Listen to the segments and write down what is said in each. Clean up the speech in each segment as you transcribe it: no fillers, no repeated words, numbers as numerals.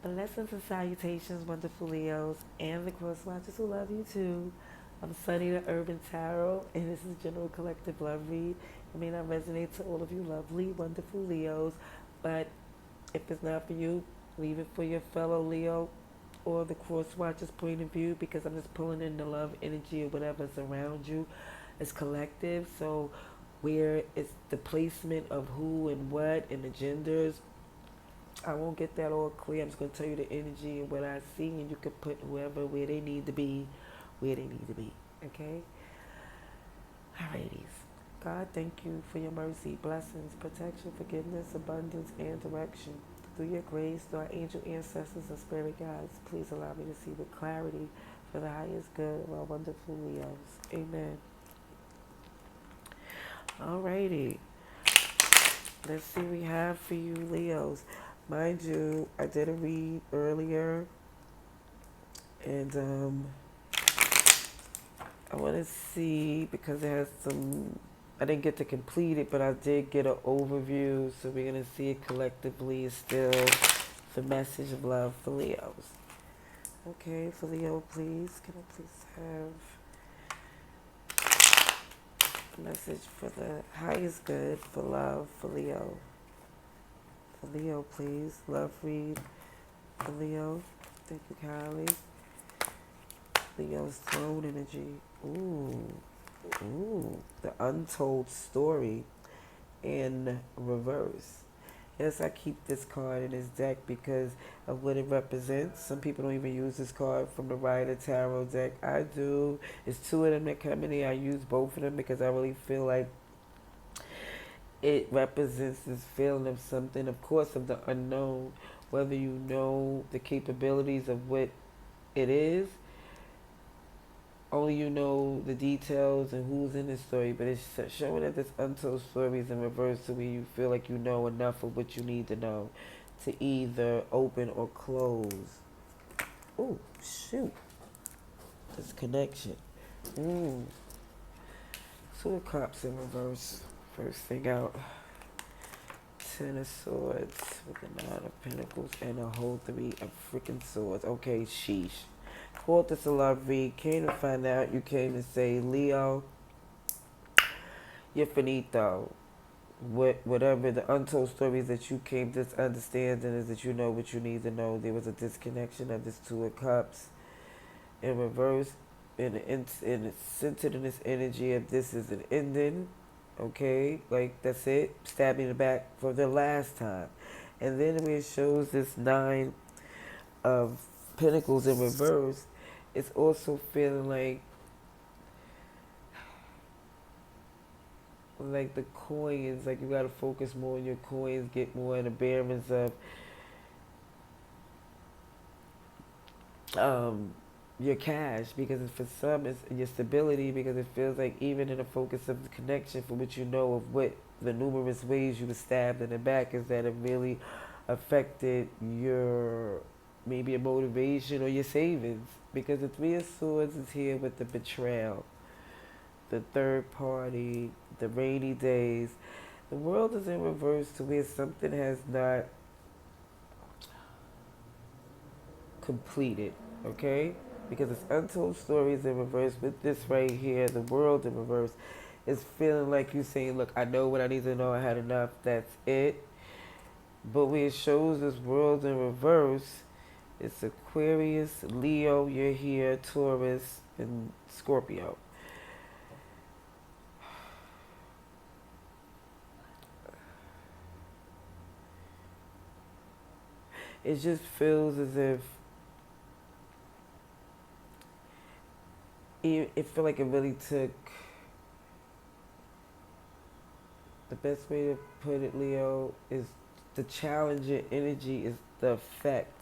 Blessings and salutations, wonderful Leos, and the cross watchers who love you too. I'm Sunny, the Urban Tarot, and this is General Collective Love Read. It may not resonate to all of you lovely, wonderful Leos, but if it's not for you, leave it for your fellow Leo or the cross watchers point of view, because I'm just pulling in the love energy of whatever's around you. It's collective, so where it's the placement of who and what and the genders, I won't get that all clear. I'm just going to tell you the energy and what I see, and you can put whoever where they need to be, where they need to be. Okay? Alrighties. God, thank you for your mercy, blessings, protection, forgiveness, abundance, and direction. Through your grace, through our angel ancestors and spirit guides, please allow me to see with clarity for the highest good of our wonderful Leos. Amen. Alrighty. Let's see what we have for you, Leos. Mind you, I did a read earlier, and I want to see because it has some. I didn't get to complete it, but I did get an overview. So we're gonna see it collectively. It's still the message of love for Leos. Okay, for Leo, please. Can I please have a message for the highest good for love for Leo? For Leo, please. Love read for Leo. Thank you kindly. Leo's throne energy. Ooh. Ooh. The untold story in reverse. Yes, I keep this card in this deck because of what it represents. Some people don't even use this card from the Rider Tarot deck. I do. It's two of them that come in here. I use both of them because I really feel like it represents this feeling of something, of course, of the unknown. Whether you know the capabilities of what it is, only you know the details and who's in the story, but it's showing that this untold story is in reverse to where you feel like you know enough of what you need to know to either open or close. Oh, shoot. This connection. Mm. Two of Cups in reverse. First thing out. Ten of Swords with the Nine of Pentacles and a whole Three of freaking Swords. Okay, sheesh. Called this a love read. Came to find out you came to say, Leo, you're finito. Whatever the untold stories that you came to understand is that you know what you need to know. There was a disconnection of this Two of Cups in reverse, and it's centered in this energy of this is an ending. Okay, like that's it. Stabbing the back for the last time, and then when it shows this Nine of Pentacles in reverse, it's also feeling like the coins, like you gotta focus more on your coins, get more in the bearings of your cash, because for some it's your stability, because it feels like even in the focus of the connection for what you know of what the numerous ways you were stabbed in the back is that it really affected your maybe your motivation or your savings, because the Three of Swords is here with the betrayal, the third party, the rainy days. The world is in reverse to where something has not completed, okay? Because it's untold stories in reverse. With this right here, the world in reverse is feeling like you saying, look, I know what I need to know, I had enough, that's it. But when it shows this world in reverse, it's Aquarius, Leo, you're here, Taurus, and Scorpio. It just feels as if it feel like it really took, the best way to put it, Leo, is the challenging energy is the effect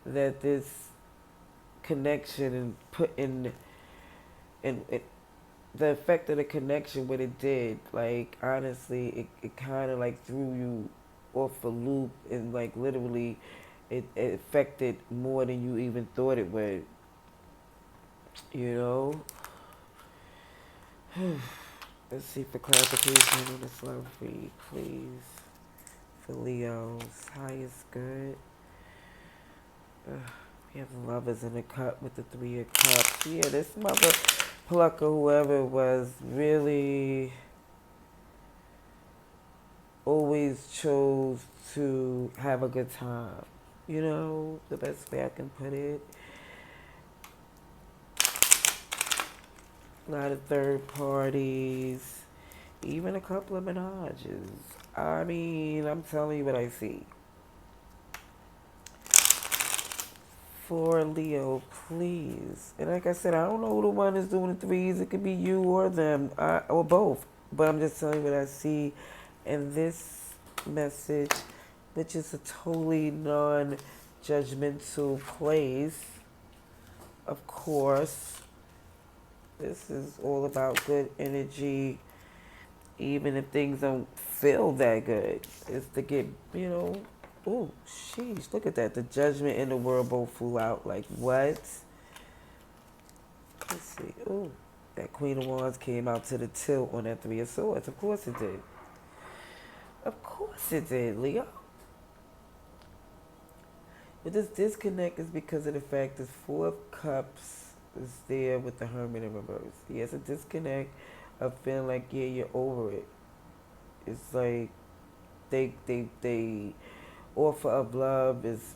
that this connection and put in, and it, the effect of the connection, what it did, like honestly, it kind of like threw you off a loop, and like literally it affected more than you even thought it would, you know. Let's see for clarification on this love read, please. For Leo's highest good. We have the lovers in the cup with the three of cups. Yeah, this mother plucker, whoever it was, really always chose to have a good time. You know, the best way I can put it. A lot of third parties, even a couple of menages. I mean, I'm telling you what I see. For Leo, please. And like I said, I don't know who the one is doing the threes. It could be you or them, or both. But I'm just telling you what I see in this message, which is a totally non-judgmental place. Of course, this is all about good energy, even if things don't feel that good. It's to get, ooh, sheesh, look at that. The judgment and the world both flew out. Like, what? Let's see. Ooh, that Queen of Wands came out to the tilt on that Three of Swords. Of course it did. Of course it did, Leo. But this disconnect is because of the fact that Four of Cups is there with the Hermit in reverse. He has a disconnect of feeling like, yeah, you're over it. It's like they offer of love is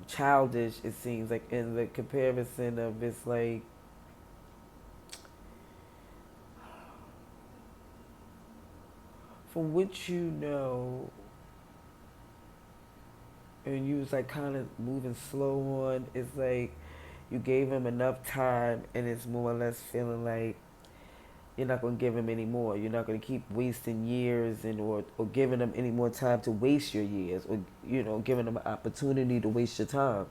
childish. It seems like in the comparison of it's like from what you know, and you was like kind of moving slow on. It's like you gave him enough time, and it's more or less feeling like you're not going to give him any more. You're not going to keep wasting years and or giving them any more time to waste your years, or giving them an opportunity to waste your time.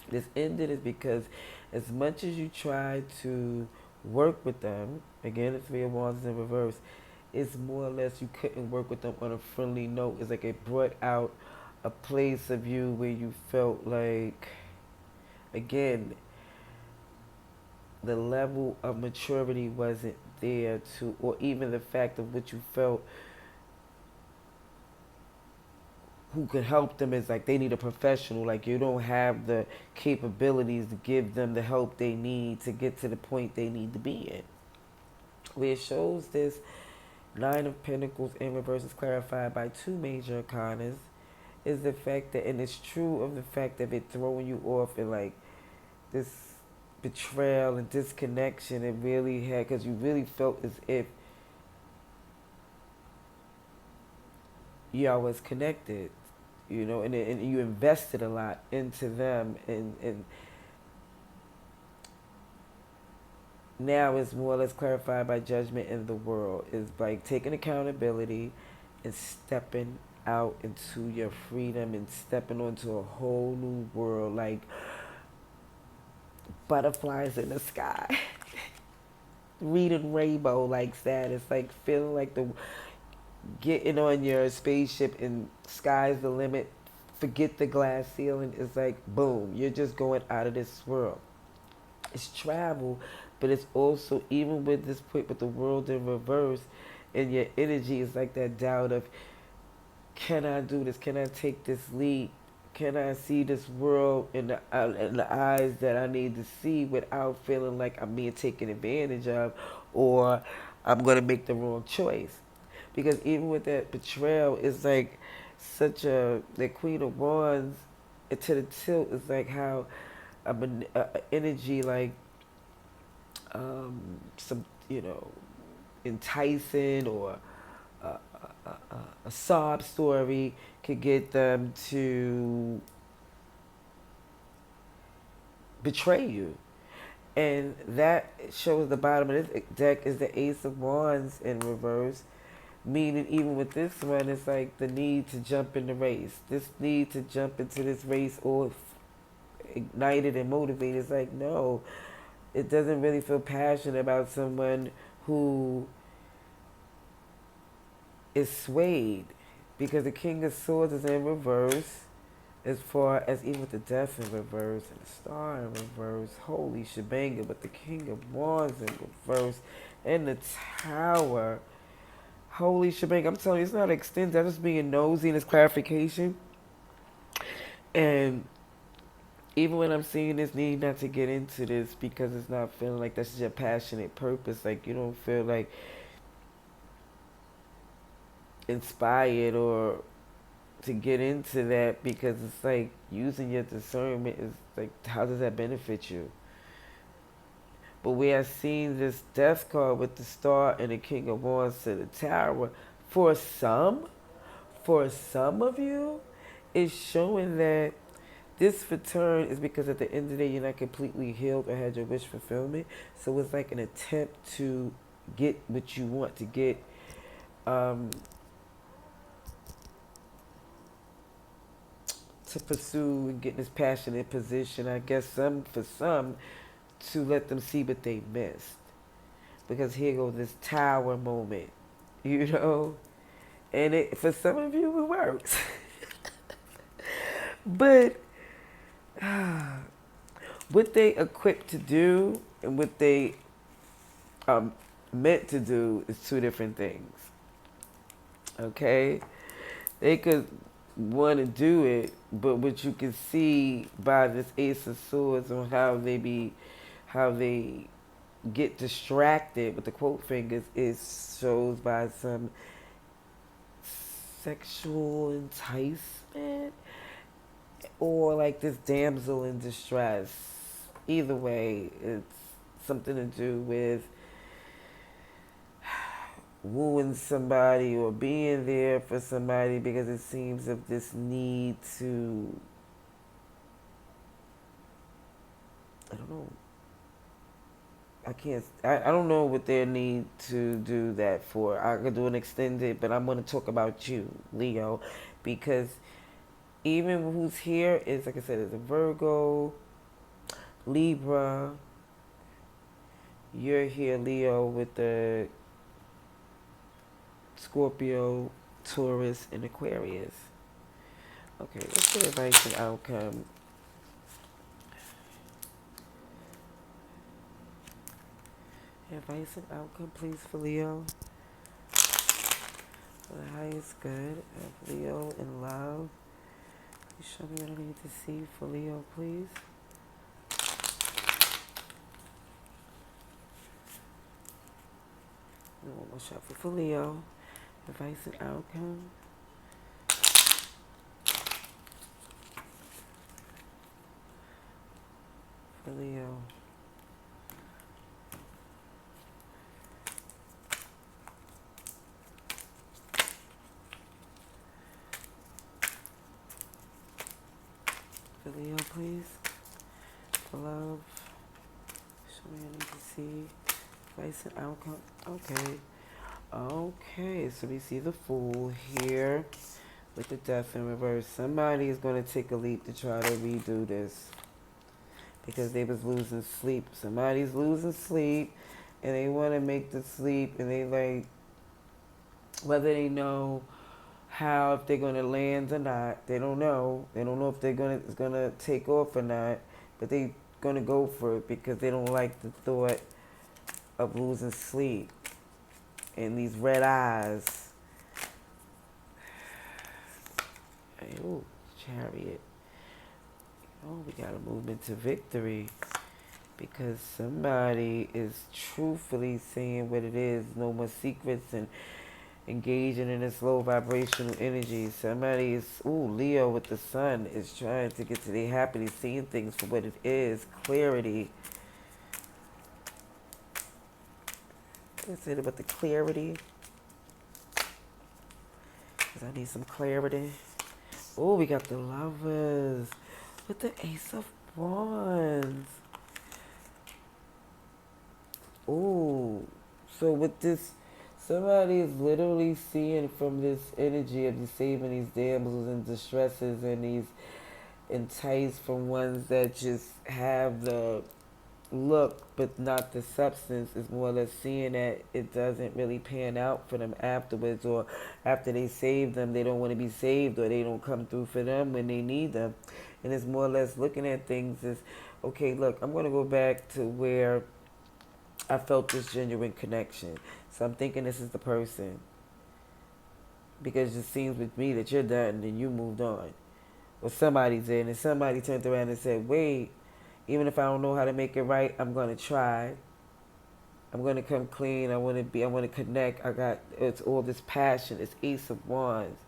This ended is because as much as you try to work with them, again the Three of Wands in reverse, it's more or less you couldn't work with them on a friendly note. It's like it brought out a place of you where you felt like, again, the level of maturity wasn't there to, or even the fact of what you felt who could help them is like they need a professional. Like you don't have the capabilities to give them the help they need to get to the point they need to be in. Where it shows this Nine of Pentacles in reverse is clarified by two major arcanas is the fact that, and it's true of the fact of it throwing you off and like this betrayal and disconnection it really had, because you really felt as if y'all was connected, and you invested a lot into them, and now it's more or less clarified by judgment in the world. It's like taking accountability and stepping out into your freedom and stepping onto a whole new world, like butterflies in the sky. Reading rainbow like that. It's like feeling like the getting on your spaceship and sky's the limit. Forget the glass ceiling. It's like boom, you're just going out of this world. It's travel, but it's also, even with this point with the world in reverse, and your energy is like that doubt of, can I do this? Can I take this leap? Can I see this world in the eyes that I need to see without feeling like I'm being taken advantage of, or I'm going to make the wrong choice? Because even with that betrayal, it's like such the Queen of Wands to the tilt is like how a energy like some enticing or a, a sob story could get them to betray you. And that shows the bottom of this deck is the Ace of Wands in reverse. Meaning, even with this one, it's like the need to jump in the race. This need to jump into this race or ignited and motivated. It's like, no, it doesn't really feel passionate about someone who is swayed. Because the King of Swords is in reverse. As far as even with the Death in reverse and the Star in reverse, holy shebanga, but the King of Wands in reverse and the Tower, holy shebang. I'm telling you, it's not extended. I'm just being nosy in this clarification. And even when I'm seeing this need not to get into this because it's not feeling like that's your passionate purpose, like you don't feel like inspired or to get into that because it's like using your discernment is like how does that benefit you? But we have seen this death card with the star and the king of wands to the tower. For some, for some of you, it's showing that this return is because at the end of the day you're not completely healed or had your wish fulfillment. So it's like an attempt to get what you want to get. Um, to pursue and get this passionate position. I guess for some to let them see what they missed. Because here goes this tower moment, you know? And for some of you, it works. But what they equipped to do and what they um, meant to do is two different things. Okay? They could want to do it, but what you can see by this Ace of Swords on how they get distracted with the quote fingers is shows by some sexual enticement or like this damsel in distress. Either way, it's something to do with wooing somebody or being there for somebody because it seems of this need to, I don't know, I don't know what they need to do that for. I could do an extended, but I'm going to talk about you, Leo, because even who's here is, like I said, is a Virgo, Libra. You're here, Leo, with the Scorpio, Taurus, and Aquarius. Okay, let's get advice and outcome. Advice and outcome, please, for Leo. For the highest good of Leo in love. You show me what I need to see for Leo, please. One more shuffle for Leo. Advice and outcome. For Leo. For Leo, please. For love. Show me what I need to see. Advice and outcome. Okay. Okay, so we see the Fool here with the Death in reverse. Somebody is going to take a leap to try to redo this because they was losing sleep. Somebody's losing sleep and they want to make the sleep and they like, whether they know how, if they're going to land or not, they don't know. They don't know if it's going to take off or not, but they going to go for it because they don't like the thought of losing sleep. And these red eyes. Ooh, Chariot. Oh, we got a movement to victory. Because somebody is truthfully saying what it is. No more secrets and engaging in this low vibrational energy. Somebody is, Leo with the sun is trying to get to their happiness, seeing things for what it is. Clarity. Let's say about the clarity. Because I need some clarity. Oh, we got the Lovers with the Ace of Wands. Oh, so with this, somebody is literally seeing from this energy of you saving these damsels in distresses and these enticed from ones that just have the look but not the substance, is more or less seeing that it doesn't really pan out for them afterwards, or after they save them they don't want to be saved, or they don't come through for them when they need them. And it's more or less looking at things as, okay, look, I'm going to go back to where I felt this genuine connection, so I'm thinking this is the person, because it seems with me that you're done and you moved on. or somebody did, and somebody turned around and said, "Wait, even if I don't know how to make it right, I'm gonna try. I'm gonna come clean. I want to be. I want to connect. I got it's all this passion. It's Ace of Wands."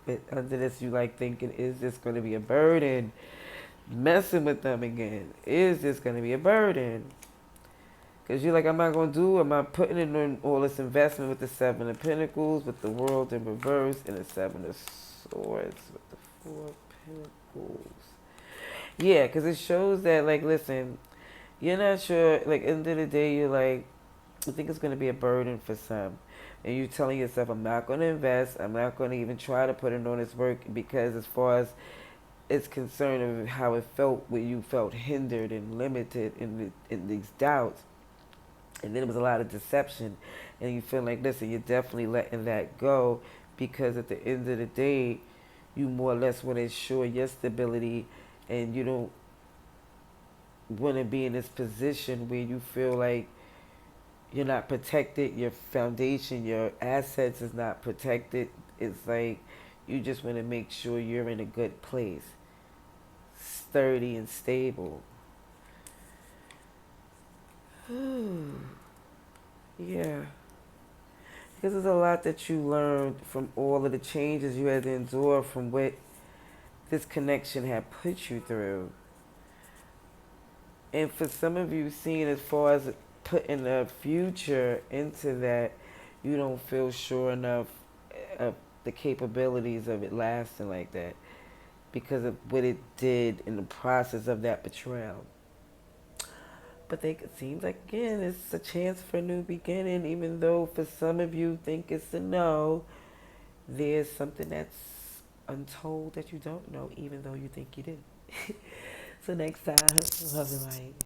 But under this, you like thinking, "Is this going to be a burden?" Messing with them again. Is this going to be a burden? Because you're like, I'm not going to do, I'm not putting in all this investment with the Seven of Pentacles, with the World in reverse, and the Seven of Swords, with the Four of Pentacles. Yeah, because it shows that, like, listen, you're not sure, like, end of the day, you're like, I think it's going to be a burden for some. And you're telling yourself, I'm not going to invest, I'm not going to even try to put in on this work, because as far as it's concerned of how it felt when you felt hindered and limited in these doubts, and then it was a lot of deception, and you feel like, listen, you're definitely letting that go, because at the end of the day, you more or less want to ensure your stability, and you don't want to be in this position where you feel like you're not protected, your foundation, your assets is not protected. It's like you just want to make sure you're in a good place, sturdy and stable. Yeah. Because there's a lot that you learned from all of the changes you had to endure from what this connection had put you through. And for some of you, seeing as far as putting a future into that, you don't feel sure enough of the capabilities of it lasting like that because of what it did in the process of that betrayal. But it seems like, again, it's a chance for a new beginning, even though for some of you think it's a no. There's something that's untold that you don't know, even though you think you do. So next time, love and light.